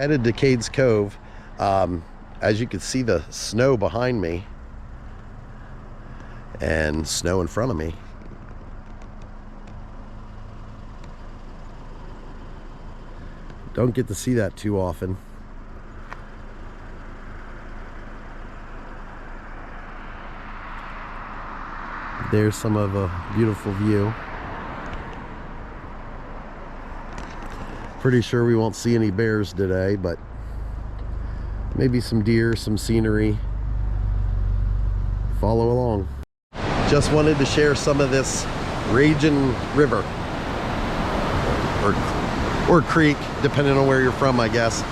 Headed to Cades Cove. As you can see, the snow behind me and snow in front of me. Don't get to see that too often. There's some of a beautiful view. Pretty sure we won't see any bears today, but maybe some deer, some scenery. Follow along. Just wanted to share some of this raging river or creek, depending on where you're from, I guess.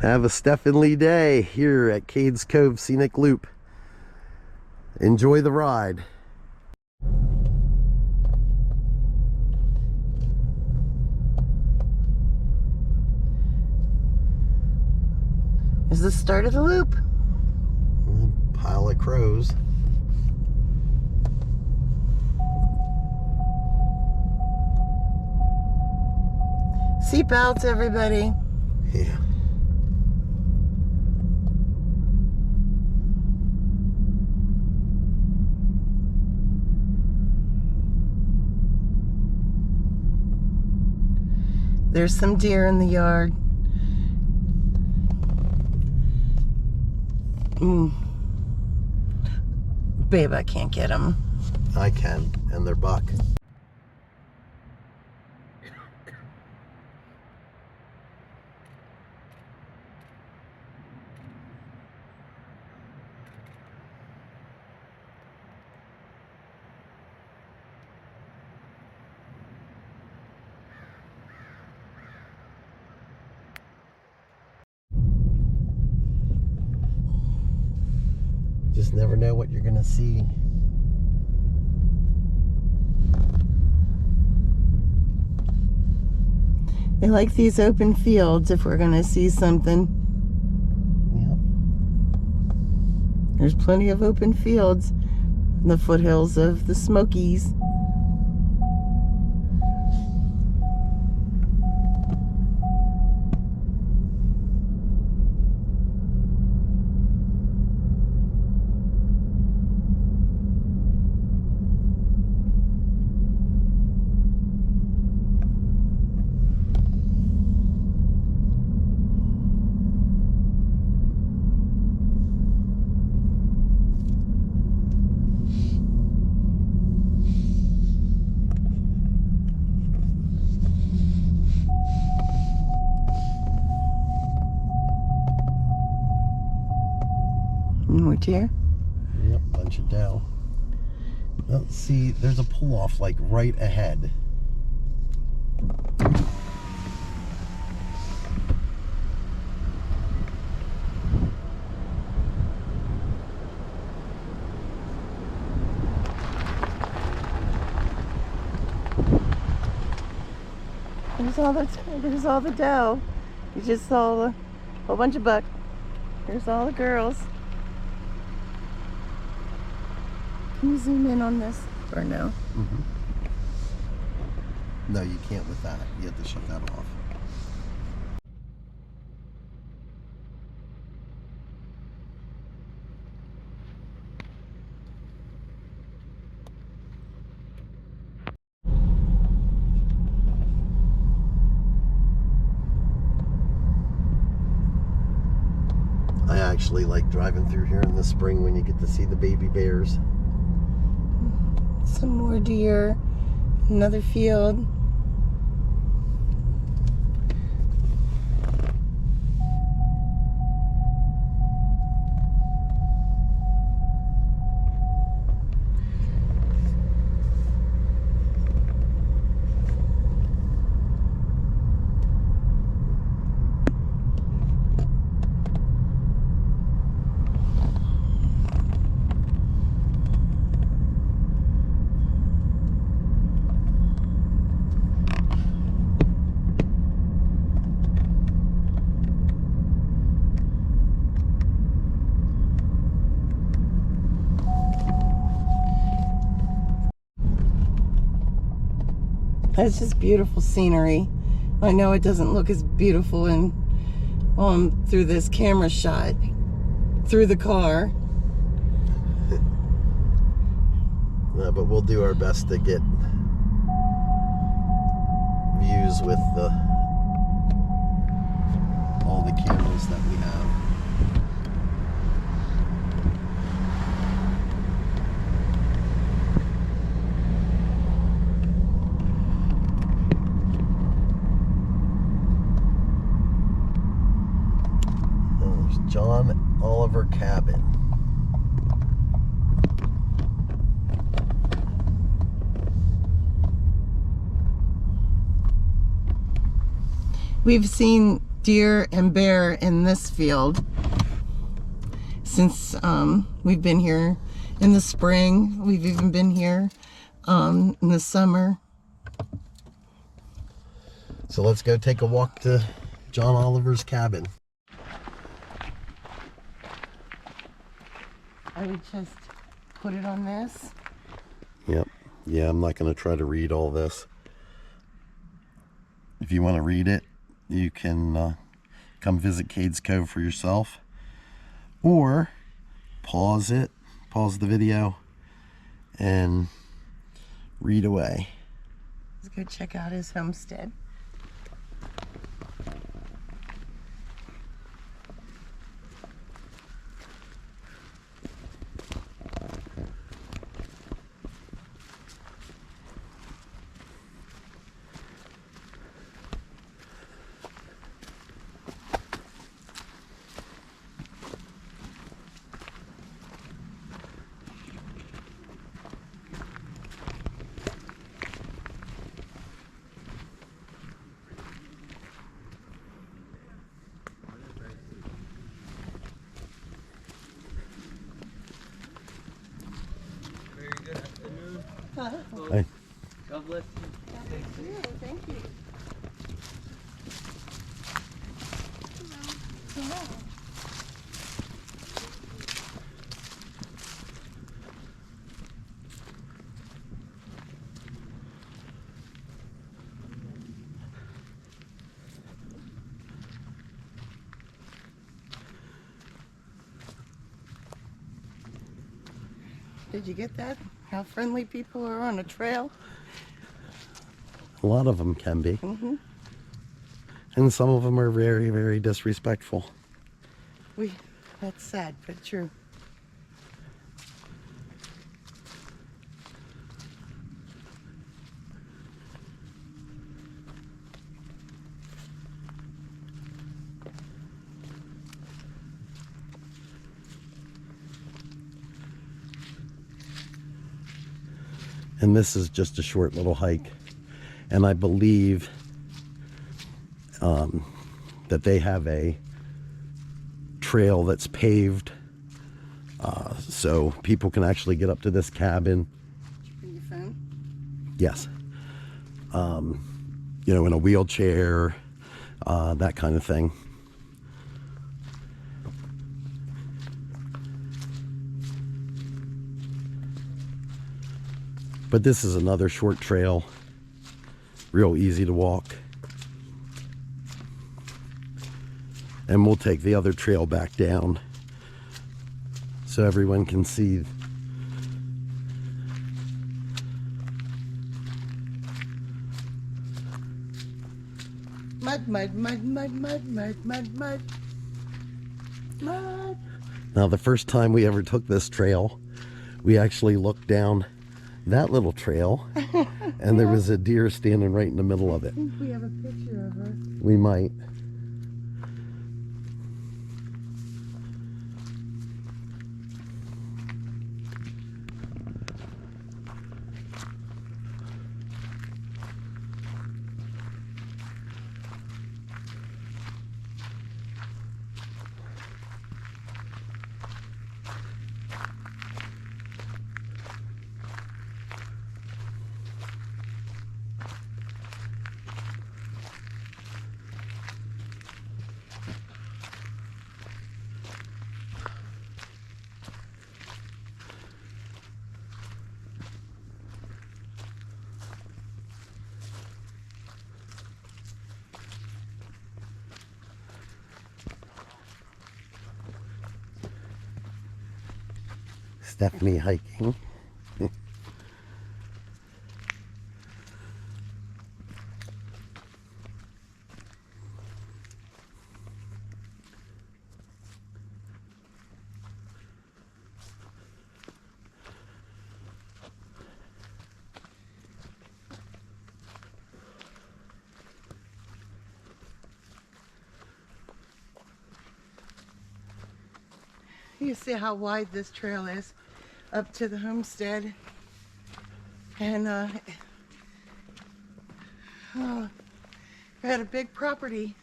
Have a Steph-N-Lee day here at Cades Cove Scenic Loop. Enjoy the ride. Is the start of the loop? Pile of crows. Seatbelts, everybody. Yeah. There's some deer in the yard. Babe, I can't get them. I can, and they're buck. Just never know what you're gonna see. I like these open fields if we're gonna see something. Yep. There's plenty of open fields in the foothills of the Smokies. More deer? Yep, bunch of doe. Let's see, there's a pull-off like right ahead. There's all the doe. You just saw a whole bunch of buck. There's all the girls. Can you zoom in on this or no? No, you can't with that. You have to shut that off. I actually like driving through here in the spring when you get to see the baby bears. Some more deer. Another field. That's just beautiful scenery. I know it doesn't look as beautiful in through this camera shot through the car. But we'll do our best to get views with all the cameras that we have. There's John Oliver Cabin. We've seen deer and bear in this field since we've been here in the spring. We've even been here in the summer. So let's go take a walk to John Oliver's cabin. I would just put it on this. Yep. Yeah, I'm not going to try to read all this. If you want to read it, you can come visit Cades Cove for yourself, or pause the video, and read away. Let's go check out his homestead. Hey. God bless you. Thank you. Did you get that? How friendly people are on a trail? A lot of them can be. Mm-hmm. And some of them are very, very disrespectful. That's sad, but true. And this is just a short little hike. And I believe that they have a trail that's paved, so people can actually get up to this cabin. Bring your phone? Yes. You know, in a wheelchair, that kind of thing. But this is another short trail, real easy to walk. And we'll take the other trail back down so everyone can see. Mud, mud, mud, mud, mud, mud, mud, mud. Mud. Now, the first time we ever took this trail, we actually looked down that little trail and there was a deer standing right in the middle of it. I think we have a picture of her. We might. Steph-N-Lee hiking. You see how wide this trail is up to the homestead. And we had a big property.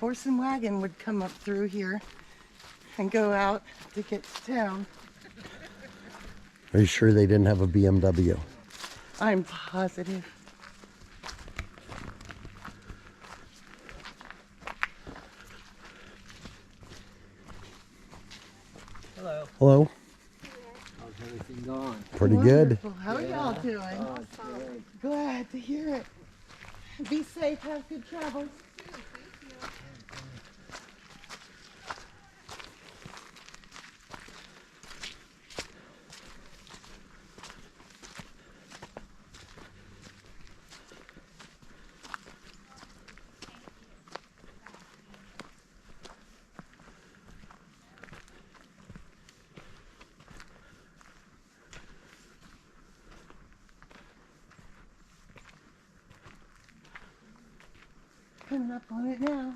Horse and wagon would come up through here and go out to get to town. Are you sure they didn't have a BMW? I'm positive. Hello. Hello. How's everything going? Pretty good. Wonderful. How are y'all doing? Oh, good. Glad to hear it. Be safe. Have good travels. Coming up on it now.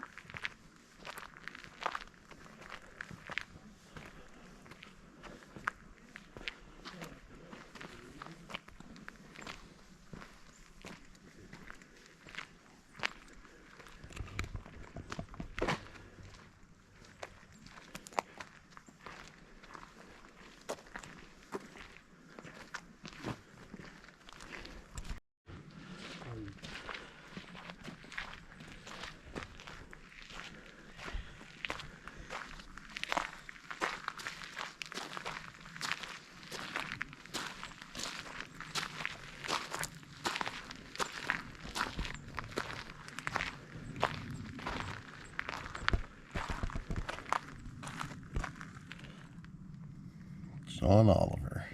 John Oliver.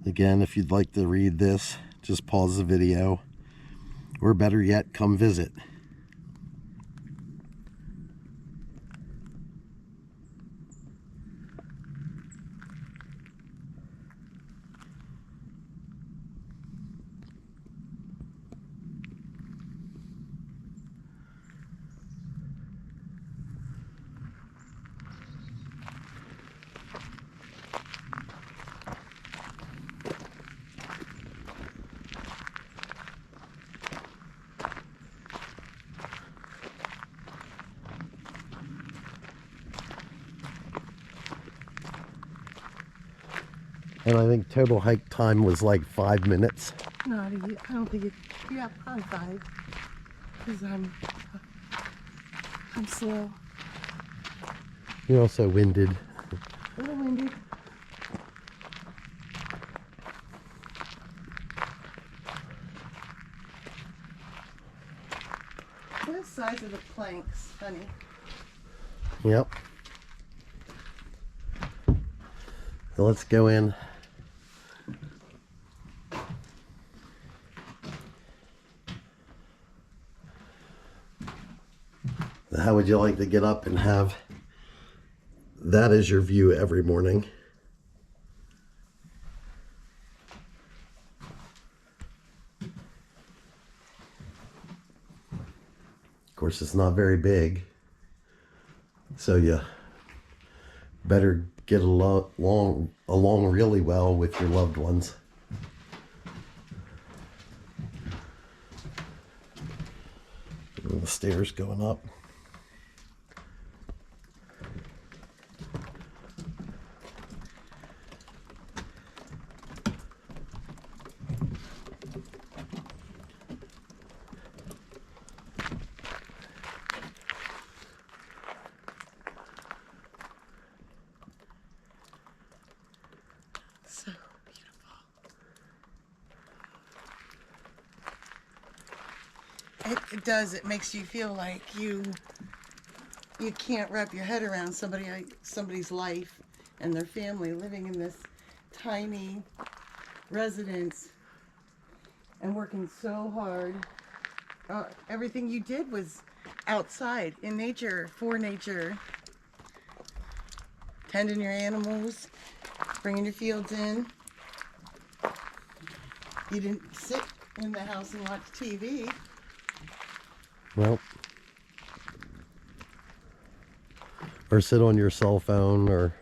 Again, if you'd like to read this, just pause the video, or better yet, come visit. And I think total hike time was like 5 minutes. Not a, I don't think it, yeah, probably 5. Because I'm slow. You're also winded. A little windy. What is the size of the planks, honey? Yep. So let's go in. How would you like to get up and have that as your view every morning? Of course, it's not very big, so you better get along really well with your loved ones. And the stairs going up. It does. It makes you feel like you can't wrap your head around somebody's life and their family living in this tiny residence and working so hard. Everything you did was outside, in nature, for nature. Tending your animals, bringing your fields in. You didn't sit in the house and watch TV. Well, or sit on your cell phone, or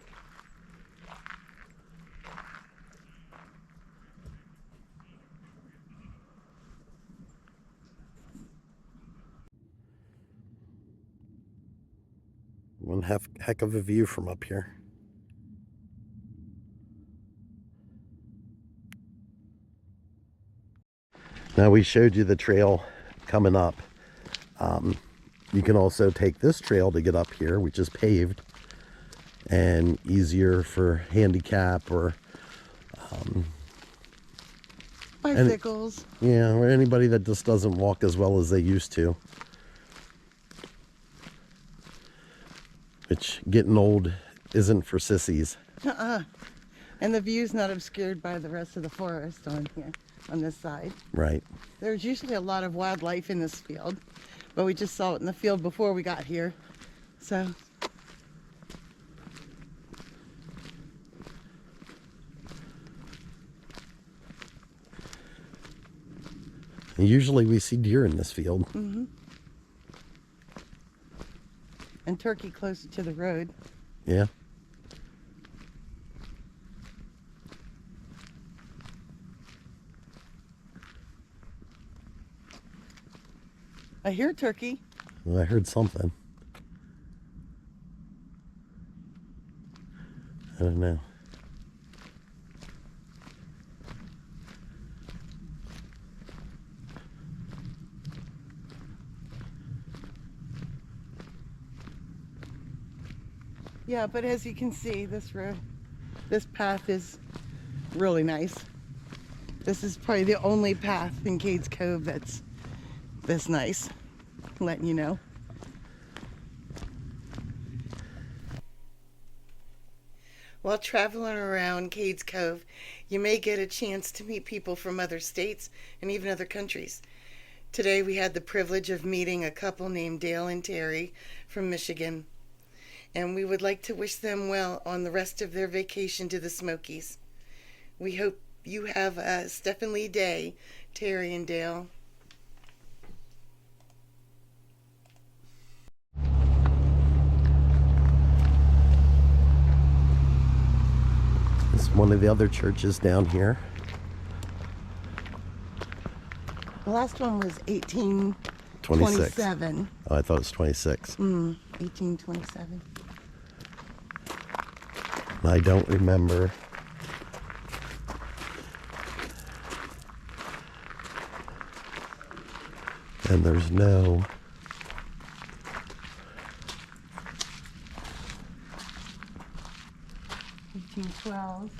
one heck of a view from up here. Now, we showed you the trail coming up. You can also take this trail to get up here, which is paved and easier for handicap or Bicycles. or anybody that just doesn't walk as well as they used to. Which, getting old isn't for sissies. And the view's not obscured by the rest of the forest on here, on this side. Right. There's usually a lot of wildlife in this field, but we just saw it in the field before we got here. So, Usually we see deer in this field. and turkey closer to the road. Yeah. I hear turkey. Well, I heard something. I don't know. Yeah, but as you can see, this path is really nice. This is probably the only path in Cades Cove that's this nice, letting you know. While traveling around Cades Cove, you may get a chance to meet people from other states and even other countries. Today we had the privilege of meeting a couple named Dale and Terry from Michigan, and we would like to wish them well on the rest of their vacation to the Smokies. We hope you have a Steph-N-Lee day, Terry and Dale. It's one of the other churches down here. The last one was 26. 1827. Oh, I thought it was 26. 1827. I don't remember. And there's no 1812.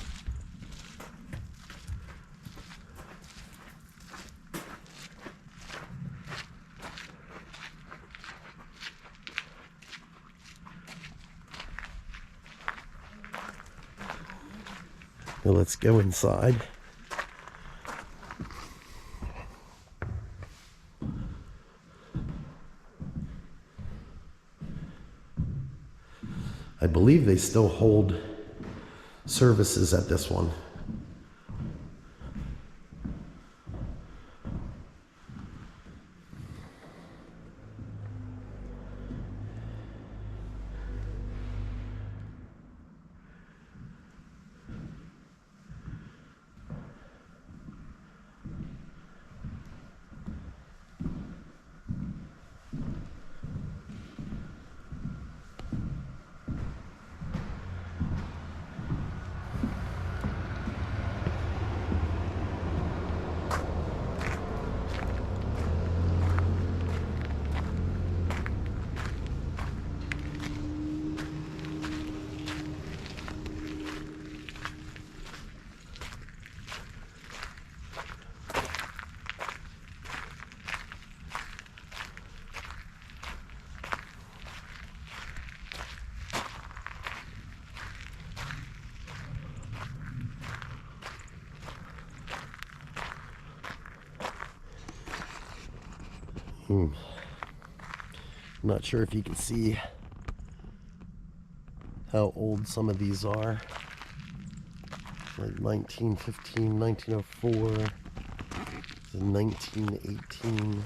Well, let's go inside. I believe they still hold services at this one. Not sure if you can see how old some of these are. Like 1915, 1904, 1918.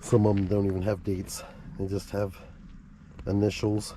Some of them don't even have dates. They just have initials.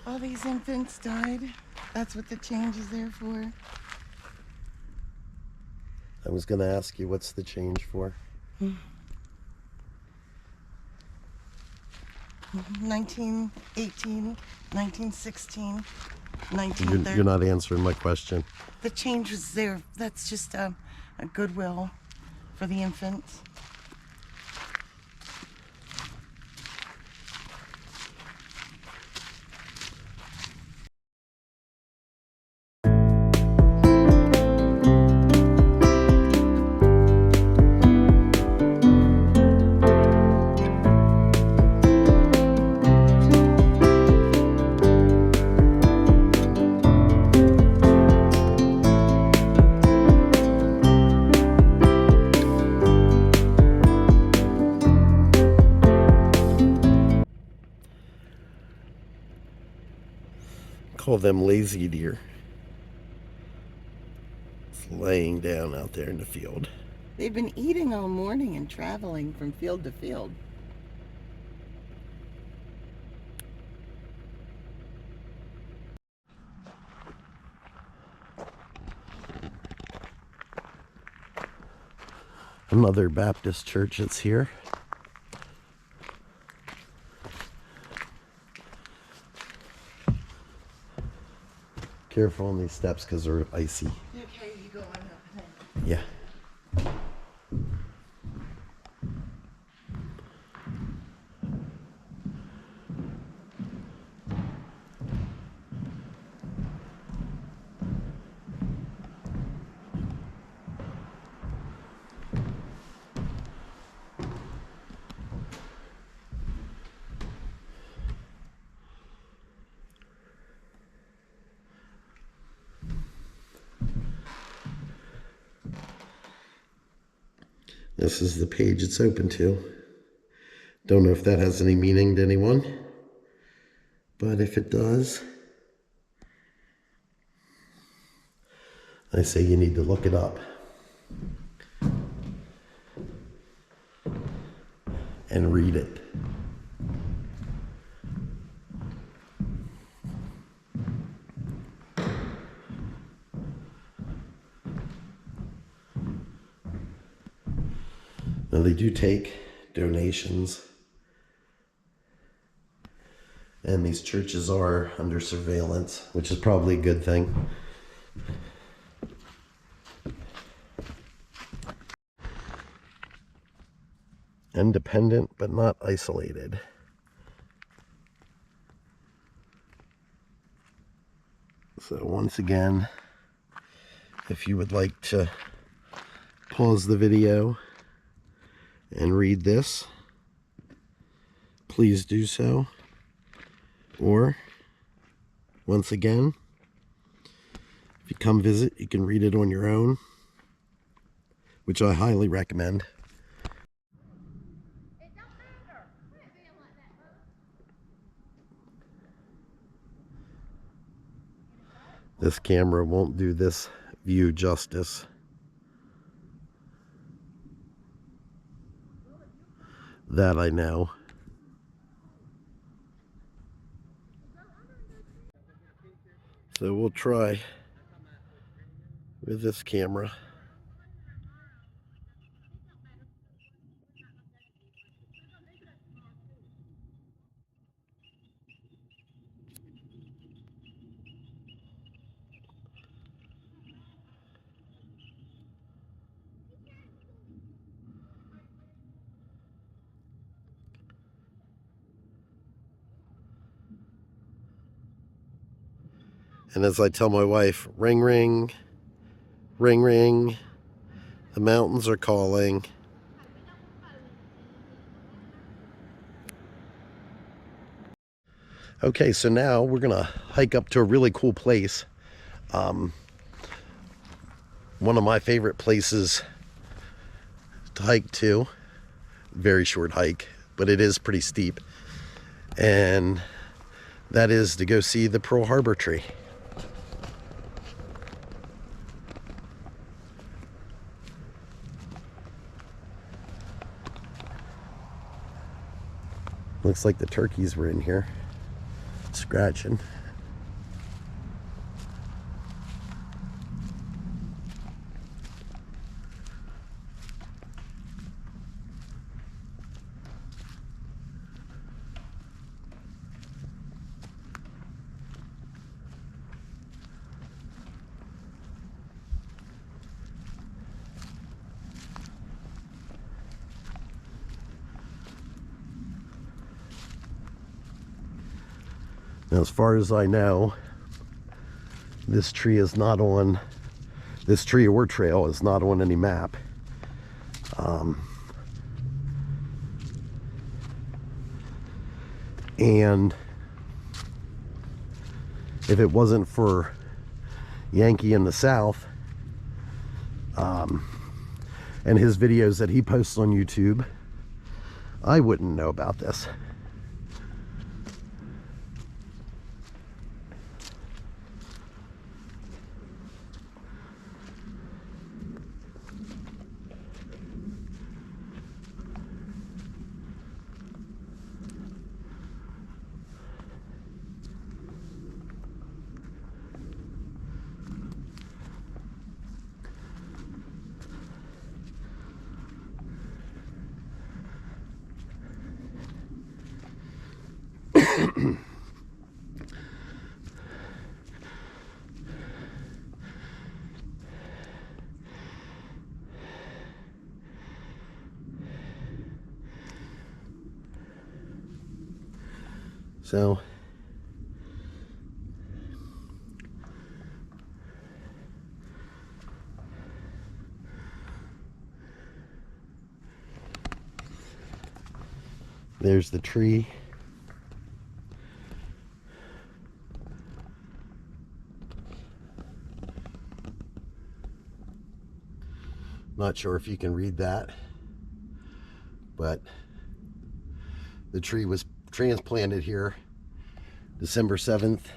All these infants died. That's what the change is there for. I was going to ask you, what's the change for? 1918, 1916, 1930. You're not answering my question. The change was there. That's just a goodwill for the infants. Call them lazy deer. It's laying down out there in the field. They've been eating all morning and traveling from field to field. Another Baptist church that's here. Careful on these steps because they're icy. Okay, you go on up then. Yeah. This is the page it's open to. Don't know if that has any meaning to anyone, but if it does, I say you need to look it up and read it. Now they do take donations, and these churches are under surveillance, which is probably a good thing. Independent but not isolated. So once again, if you would like to pause the video and read this, please do so. Or, once again, If you come visit, you can read it on your own, which I highly recommend. This camera won't do this view justice. That I know. So we'll try with this camera. And as I tell my wife, ring, ring, ring, ring, the mountains are calling. Okay, so now we're gonna hike up to a really cool place. One of my favorite places to hike to. Very short hike, but it is pretty steep. And that is to go see the Pearl Harbor tree. Looks like the turkeys were in here scratching. Now, as far as I know, this tree or trail is not on any map. And if it wasn't for Yankee in the South, and his videos that he posts on YouTube, I wouldn't know about this. So there's the tree. Not sure if you can read that, but the tree was transplanted here December 7th,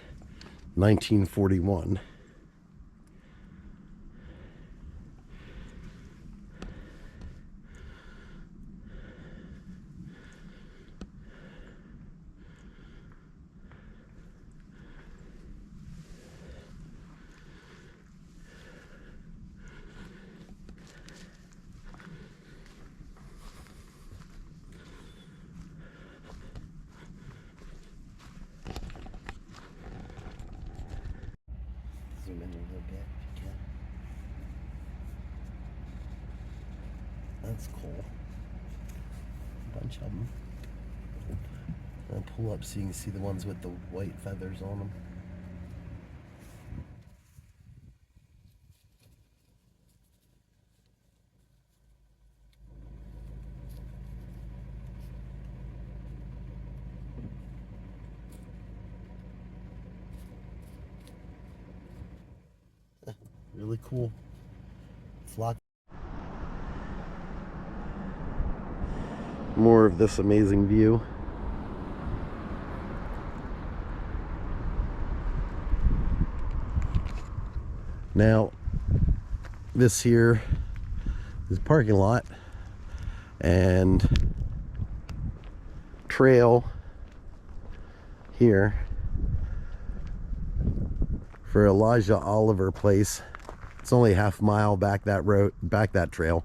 1941. Zoom in a little bit if you can. That's cool. A bunch of them. I'll pull up so you can see the ones with the white feathers on them. Really cool. Flock. More of this amazing view. Now, this here is parking lot and trail here for Elijah Oliver place. It's only a half mile back that road, back that trail.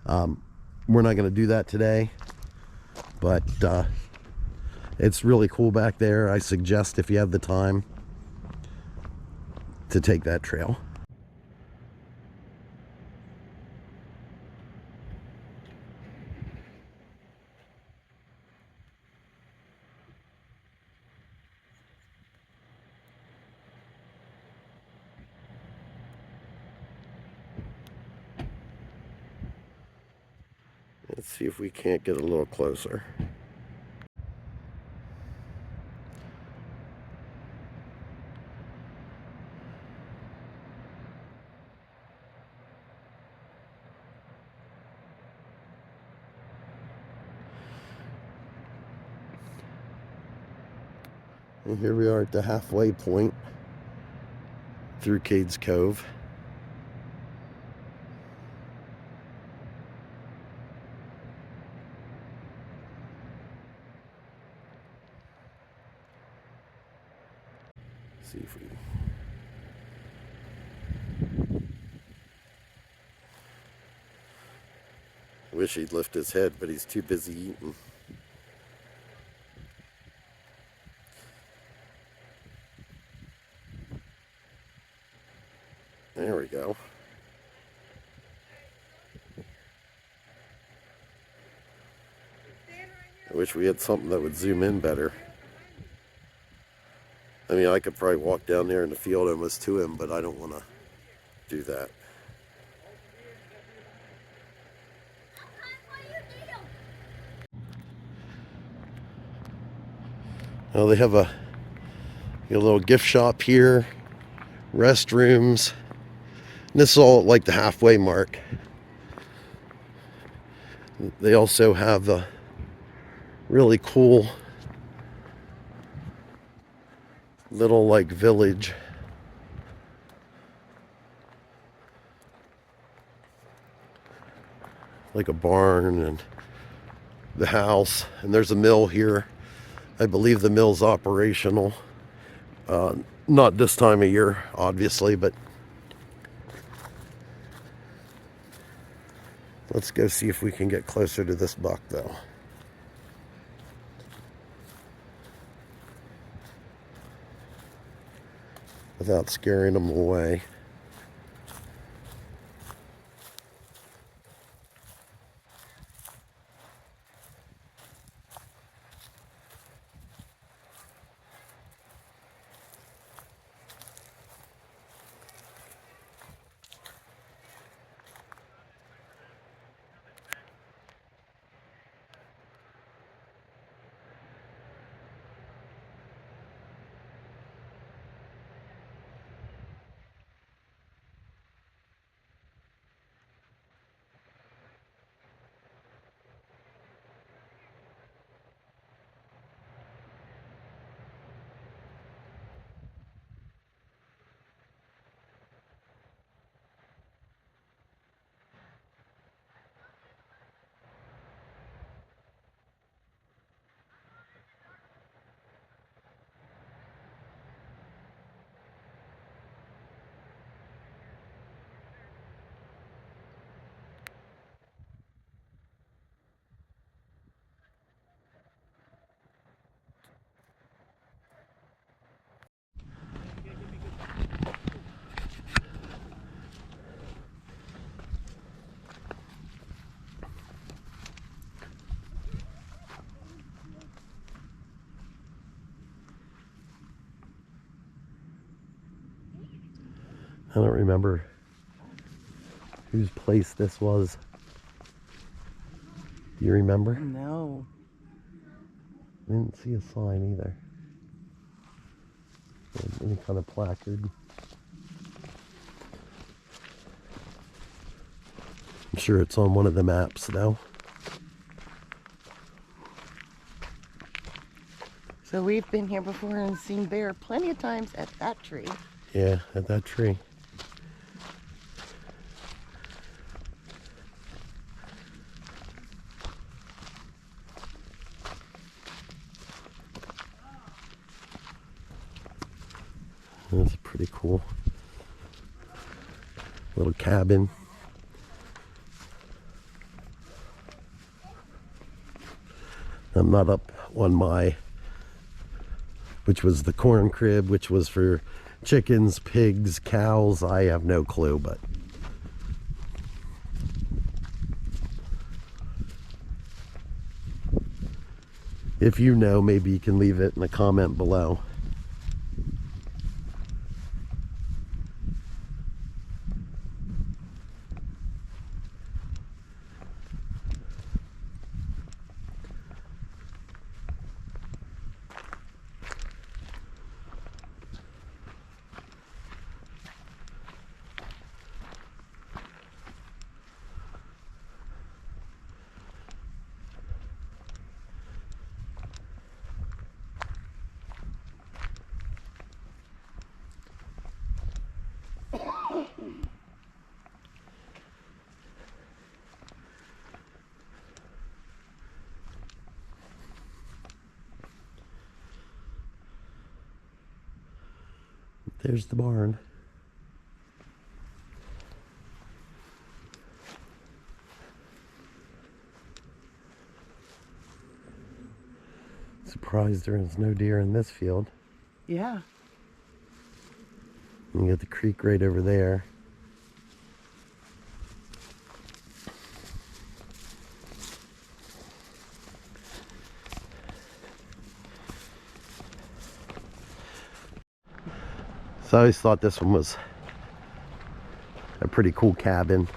We're not going to do that today, but it's really cool back there. I suggest, if you have the time, to take that trail. Let's see if we can't get a little closer. And here we are at the halfway point through Cades Cove. See if we... I wish he'd lift his head, but he's too busy eating. There we go. I wish we had something that would zoom in better. I mean, I could probably walk down there in the field almost to him, but I don't want to do that. Well, they have a little gift shop here, restrooms. And this is all at like the halfway mark. They also have a really cool little like village. Like a barn and the house. And there's a mill here. I believe the mill's operational. Not this time of year, obviously, but let's go see if we can get closer to this buck, though. Without scaring them away. I don't remember whose place this was. Do you remember? No. I didn't see a sign either. Any kind of placard. sure it's on one of the maps though. So we've been here before and seen bear plenty of times at that tree. Yeah, at that tree. That's pretty cool. Little cabin. I'm not up on my, which was the corn crib, which was for chickens, pigs, cows. I have no clue, but if you know, maybe you can leave it in a comment below. There's the barn. Surprised there is no deer in this field. Yeah. You got the creek right over there. So I always thought this one was a pretty cool cabin.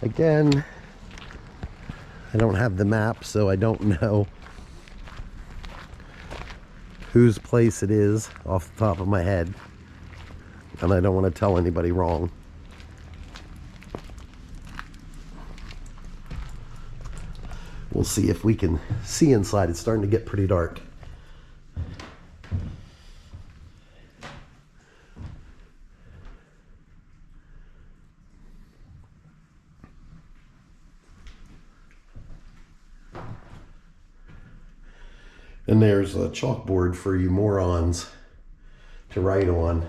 Again, I don't have the map, so I don't know whose place it is off the top of my head. And I don't want to tell anybody wrong. We'll see if we can see inside. It's starting to get pretty dark. And there's a chalkboard for you morons to write on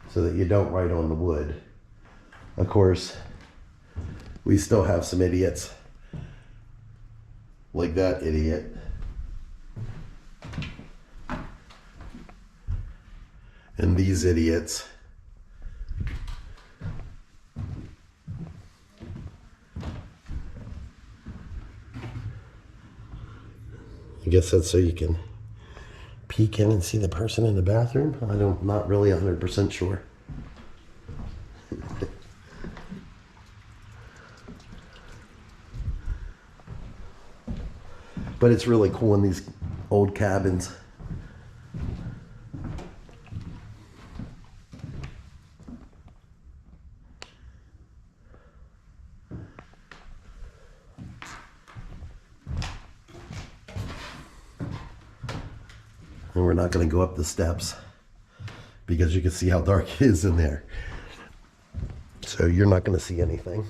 so that you don't write on the wood. Of course, we still have some idiots like that idiot. And these idiots. I guess that's so you can peek in and see the person in the bathroom. I'm not really 100% sure. But it's really cool in these old cabins. And we're not going to go up the steps because you can see how dark it is in there. So you're not going to see anything.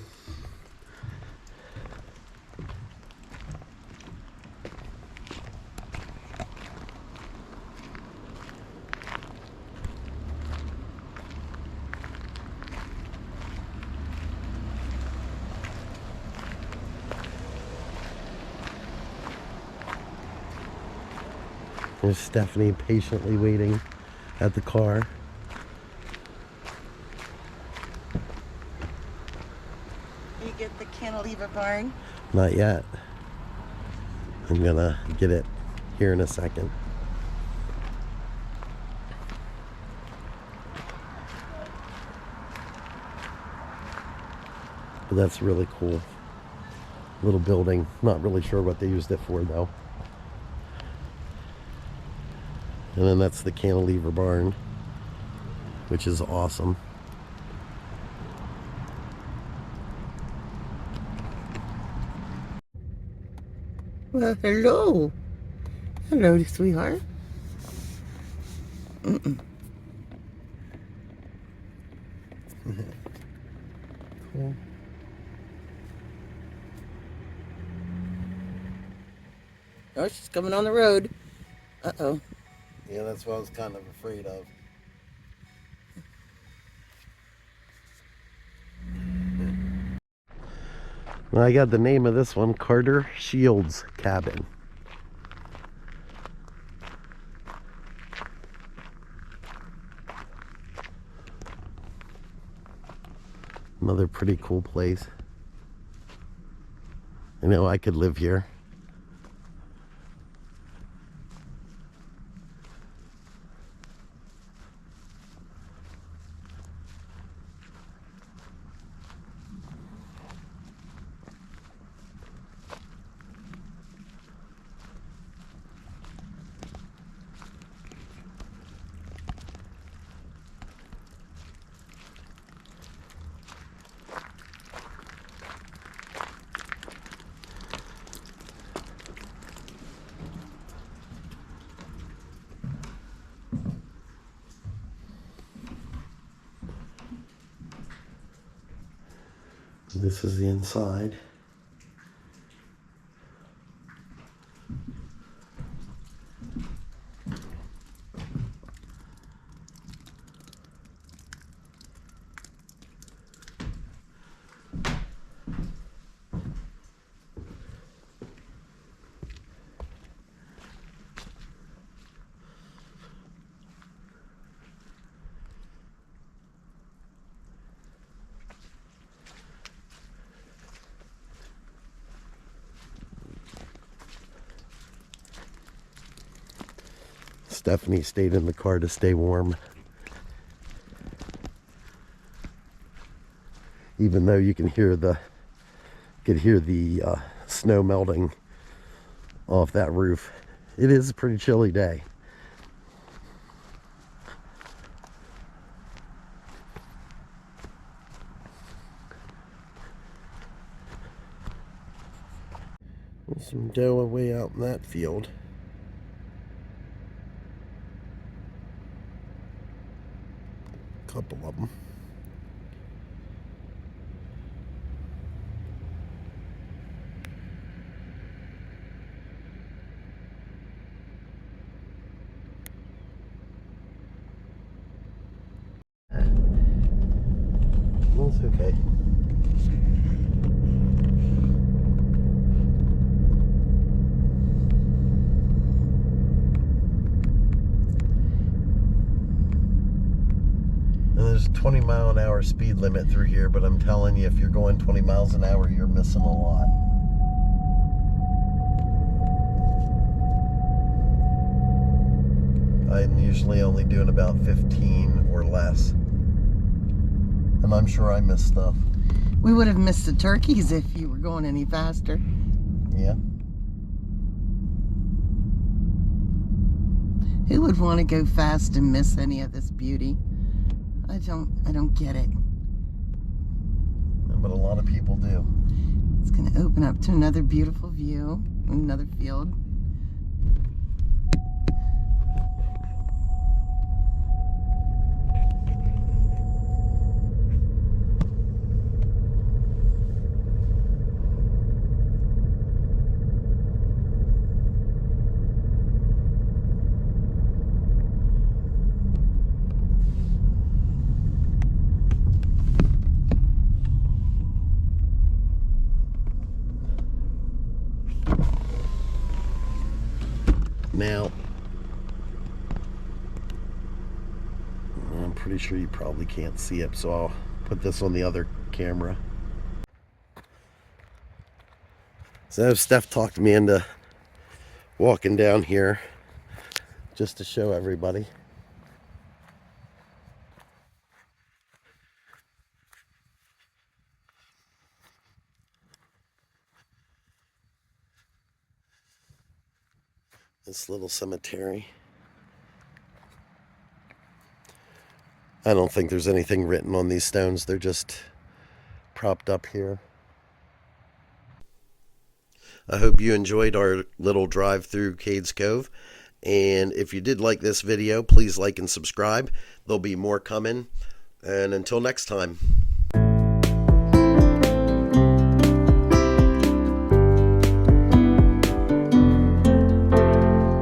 There's Stephanie patiently waiting at the car. You get the cantilever barn? Not yet. I'm gonna get it here in a second. But that's really cool. Little building. Not really sure what they used it for though. And then that's the cantilever barn, which is awesome. Well, hello. Hello, sweetheart. Mm-mm. Cool. Oh, she's coming on the road. Uh-oh. Yeah, that's what I was kind of afraid of. Well, I got the name of this one, Carter Shields Cabin. Another pretty cool place. I know I could live here. This is the inside. Steph-N-Lee stayed in the car to stay warm. Even though you can hear the snow melting off that roof. It is a pretty chilly day. There's some doe way out in that field. Couple of them. That's okay. There's a 20-mile-an-hour speed limit through here, but I'm telling you, if you're going 20 miles an hour, you're missing a lot. I'm usually only doing about 15 or less. And I'm sure I missed stuff. We would have missed the turkeys if you were going any faster. Yeah. Who would want to go fast and miss any of this beauty? I don't get it. But a lot of people do. It's going to open up to another beautiful view, another field. Now, I'm pretty sure you probably can't see it, so I'll put this on the other camera. So Steph talked me into walking down here just to show everybody. This little cemetery. I don't think there's anything written on these stones. They're just propped up here. I hope you enjoyed our little drive through Cades Cove. And if you did like this video, please like and subscribe. There'll be more coming. And until next time.